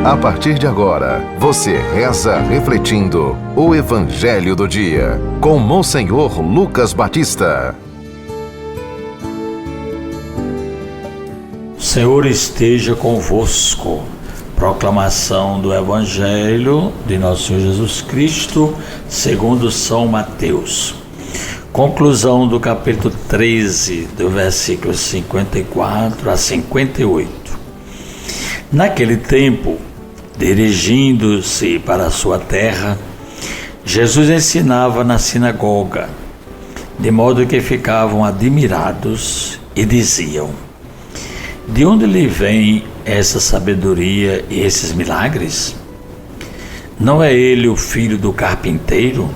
A partir de agora, você reza refletindo o Evangelho do Dia, com Monsenhor Lucas Batista. O Senhor esteja convosco. Proclamação do Evangelho de Nosso Senhor Jesus Cristo, segundo São Mateus. Conclusão do capítulo 13, do versículo 54 a 58. Naquele tempo, dirigindo-se para a sua terra, Jesus ensinava na sinagoga, de modo que ficavam admirados e diziam: de onde lhe vem essa sabedoria e esses milagres? Não é ele o filho do carpinteiro?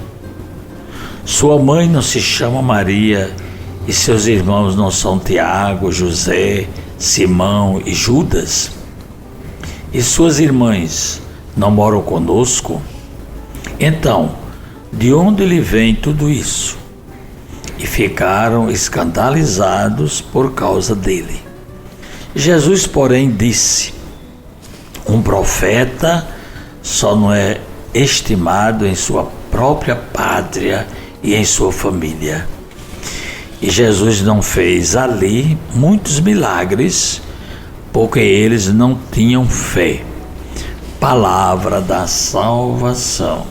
Sua mãe não se chama Maria e seus irmãos não são Tiago, José, Simão e Judas? E suas irmãs não moram conosco? Então, de onde lhe vem tudo isso? E ficaram escandalizados por causa dele. Jesus, porém, disse: um profeta só não é estimado em sua própria pátria e em sua família. E Jesus não fez ali muitos milagres, porque eles não tinham fé. Palavra da salvação.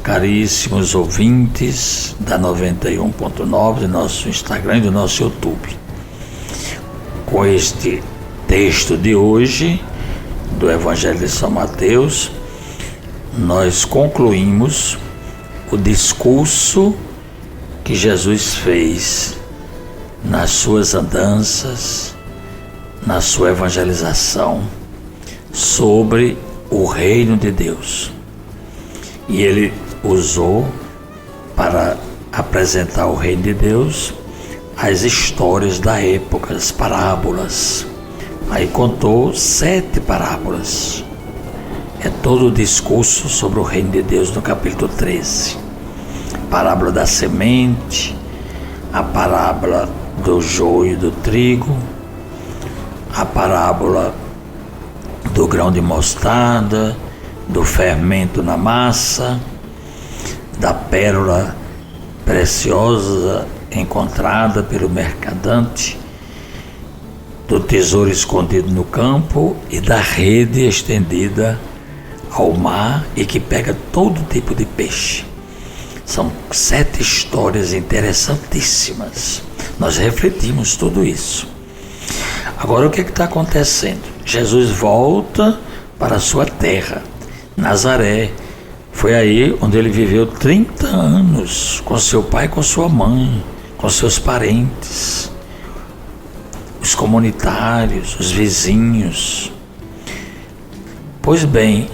Caríssimos ouvintes da 91.9, do nosso Instagram e do nosso YouTube. Com este texto de hoje, do Evangelho de São Mateus, nós concluímos o discurso que Jesus fez nas suas andanças, na sua evangelização, sobre o reino de Deus. E ele usou para apresentar o reino de Deus as histórias da época, as parábolas. Aí contou 7 parábolas. É todo o discurso sobre o reino de Deus no capítulo 13. Parábola da semente, a parábola do joio e do trigo, a parábola do grão de mostarda, do fermento na massa, da pérola preciosa encontrada pelo mercadante, do tesouro escondido no campo e da rede estendida ao mar e que pega todo tipo de peixe. São 7 histórias interessantíssimas. Nós refletimos tudo isso. Agora, o que está acontecendo? Jesus volta para a sua terra, Nazaré. Foi aí onde ele viveu 30 anos, com seu pai e com sua mãe, com seus parentes, os comunitários, os vizinhos. Pois bem,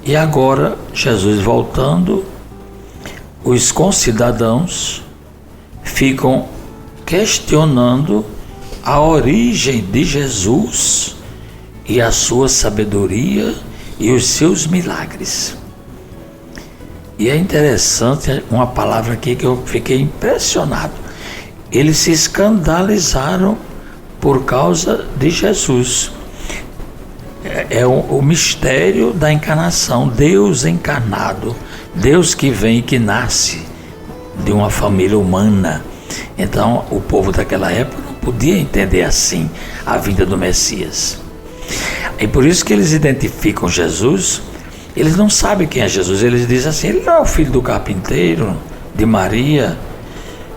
e agora, Jesus voltando, os concidadãos ficam questionando a origem de Jesus e a sua sabedoria e os seus milagres. E é interessante uma palavra aqui que eu fiquei impressionado. Eles se escandalizaram por causa de Jesus. É o mistério da encarnação, Deus encarnado, Deus que vem e que nasce de uma família humana. Então o povo daquela época não podia entender assim a vinda do Messias. E por isso que eles identificam Jesus. Eles não sabem quem é Jesus. Eles dizem assim: ele não é o filho do carpinteiro, de Maria,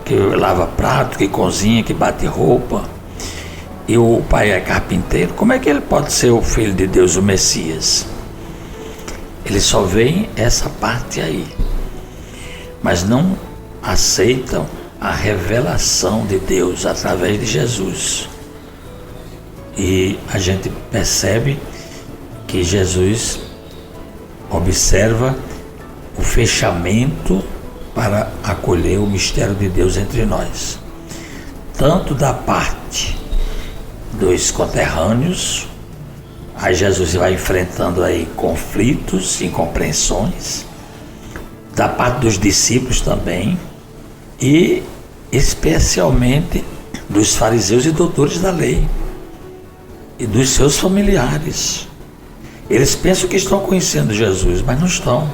que lava prato, que cozinha, que bate roupa, e o pai é carpinteiro. Como é que ele pode ser o filho de Deus, o Messias? Eles só veem essa parte aí, mas não aceitam a revelação de Deus através de Jesus. E a gente percebe que Jesus observa o fechamento para acolher o mistério de Deus entre nós, tanto da parte dos conterrâneos. Aí Jesus vai enfrentando aí conflitos, incompreensões, da parte dos discípulos também, e especialmente dos fariseus e doutores da lei e dos seus familiares. Eles pensam que estão conhecendo Jesus, mas não estão.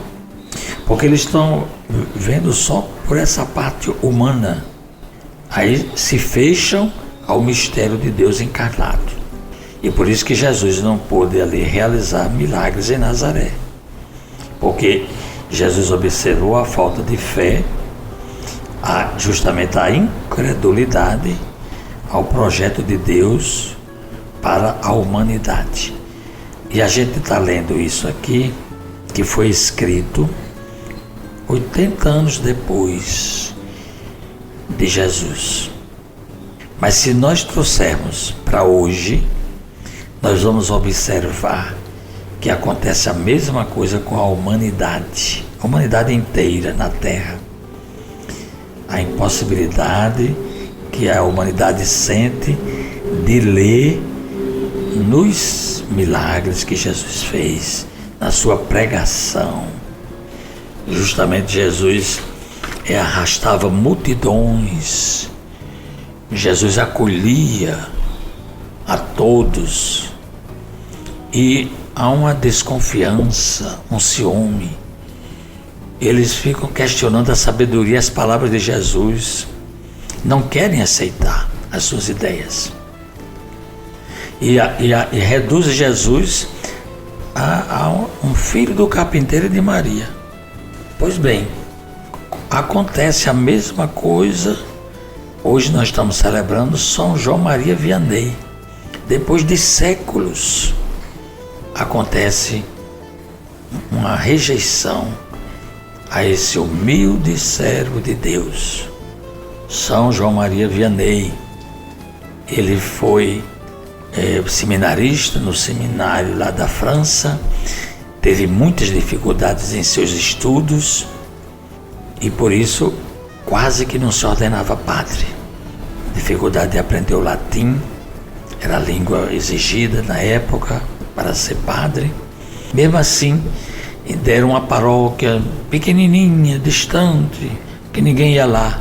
Porque eles estão vendo só por essa parte humana. Aí se fecham ao mistério de Deus encarnado. E por isso que Jesus não pôde ali realizar milagres em Nazaré. Porque Jesus observou a falta de fé, justamente a incredulidade ao projeto de Deus para a humanidade. E a gente está lendo isso aqui, que foi escrito 80 anos depois de Jesus. Mas se nós trouxermos para hoje, nós vamos observar que acontece a mesma coisa com a humanidade inteira na Terra. A impossibilidade que a humanidade sente de ler nos milagres que Jesus fez, na sua pregação. Justamente Jesus arrastava multidões, Jesus acolhia a todos, e há uma desconfiança, um ciúme. Eles ficam questionando a sabedoria e as palavras de Jesus, não querem aceitar as suas ideias. E reduz Jesus a um filho do carpinteiro e de Maria. Pois bem, acontece a mesma coisa. Hoje nós estamos celebrando São João Maria Vianney. Depois de séculos, acontece uma rejeição a esse humilde servo de Deus, São João Maria Vianney. Ele foi seminarista no seminário lá da França, teve muitas dificuldades em seus estudos e por isso quase que não se ordenava padre. Dificuldade de aprender o latim, era a língua exigida na época para ser padre. Mesmo assim, deram uma paróquia pequenininha, distante, que ninguém ia lá,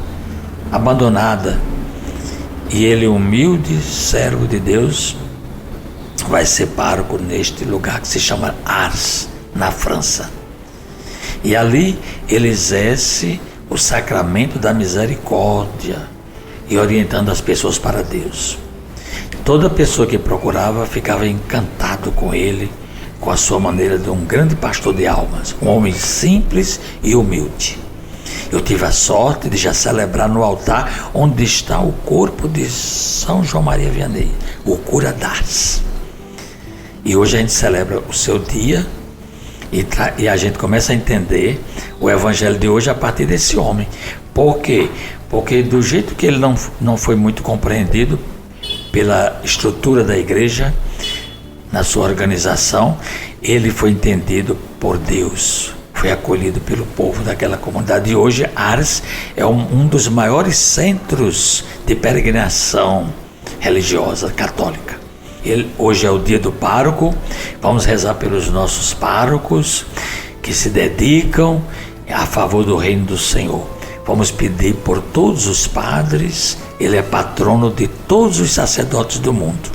abandonada. E ele, humilde servo de Deus, vai ser pároco neste lugar que se chama Ars, na França. E ali ele exerce o sacramento da misericórdia e orientando as pessoas para Deus. Toda pessoa que procurava ficava encantado com ele, com a sua maneira de um grande pastor de almas, um homem simples e humilde. Eu tive a sorte de já celebrar no altar onde está o corpo de São João Maria Vianney, o cura d'Ars. E hoje a gente celebra o seu dia e a gente começa a entender o evangelho de hoje a partir desse homem. Por quê? Porque do jeito que ele não foi muito compreendido pela estrutura da igreja, na sua organização, ele foi entendido por Deus, foi acolhido pelo povo daquela comunidade. E hoje Ars é um dos maiores centros de peregrinação religiosa católica. Hoje é o dia do pároco, vamos rezar pelos nossos párocos que se dedicam a favor do reino do Senhor. Vamos pedir por todos os padres, ele é patrono de todos os sacerdotes do mundo.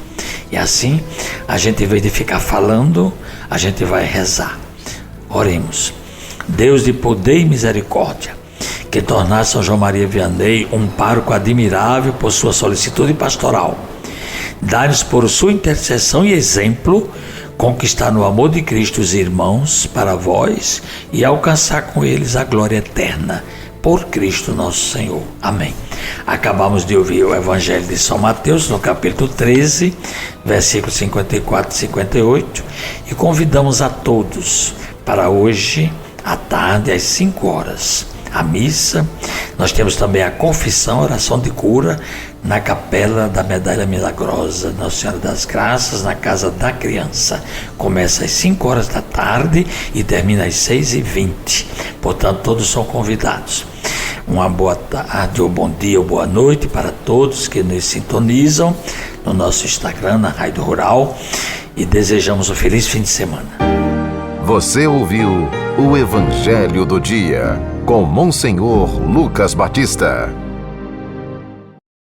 E assim, a gente, em vez de ficar falando, a gente vai rezar. Oremos. Deus de poder e misericórdia, que tornasse São João Maria Vianney um pároco admirável por sua solicitude pastoral. Dá-nos por sua intercessão e exemplo, conquistar no amor de Cristo os irmãos para vós e alcançar com eles a glória eterna. Por Cristo nosso Senhor. Amém. Acabamos de ouvir o Evangelho de São Mateus, no capítulo 13, versículos 54 e 58, e convidamos a todos para hoje, à tarde, às 5 horas, a missa. Nós temos também a confissão, oração de cura, na capela da Medalha Milagrosa Nossa Senhora das Graças, na Casa da Criança. Começa às 5 horas da tarde e termina às 6h20. Portanto, todos são convidados. Uma boa tarde, ou bom dia, ou boa noite para todos que nos sintonizam no nosso Instagram, na Rádio Rural, e desejamos um feliz fim de semana. Você ouviu o Evangelho do Dia, com Monsenhor Lucas Batista.